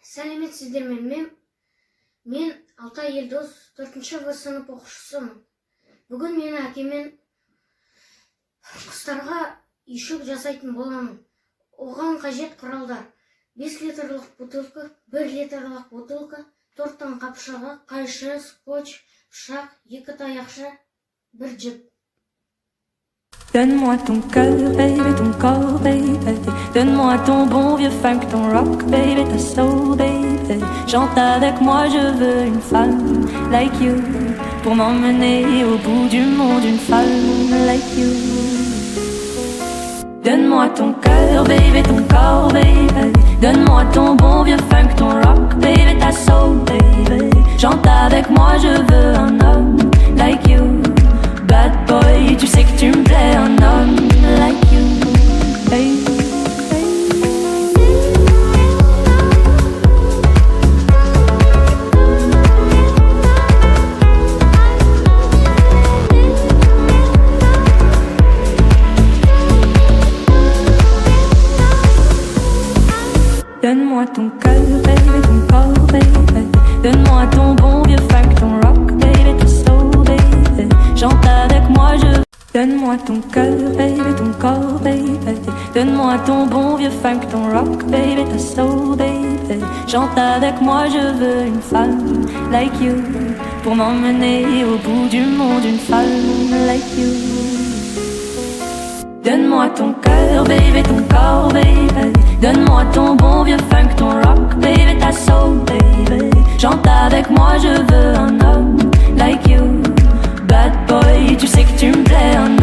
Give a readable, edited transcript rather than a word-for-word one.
Сәлеметсіздер мен Алтай Елдос 4-ші В сынып оқушысымын. Бүгін мен әкемен құстарға үйшік жасайтын боламын. Оған қажет құралдар: 5 литрлік бутылка, 1 литрлік бутылка, торттың қапшығы, қайшы, скотч, пышақ, 2 таяқша, 1 жіп. Donne-moi ton cœur, baby, ton corps, baby. Donne-moi ton bon vieux funk, ton rock, baby, ta soul, baby. Chante avec moi, je veux une femme like you, pour m'emmener au bout du monde, une femme like you. Donne-moi ton cœur, baby, ton corps, baby. Donne-moi ton bon vieux funk, ton rock, baby, ta soul, baby. Chante avec moi, je veux un homme like you. Bad boy, tu sais que tu me plais, un homme like you. Hey, hey. Donne-moi ton cœur, baby, ton corps, baby. Donne-moi ton bon vieux funk, ton rock, baby, ta soul, baby. Chante avec moi, je... Donne-moi ton cœur, baby, ton corps, baby. Donne-moi ton bon vieux funk, ton rock, baby, ta soul, baby. Chante avec moi, je veux une femme like you, pour m'emmener au bout du monde, une femme like you. Donne-moi ton cœur, baby, ton corps, baby. Donne-moi ton bon vieux funk, ton rock, baby, ta soul, baby. Chante avec moi, je veux un homme like you. Bad boy, tu sais que tu me plais, un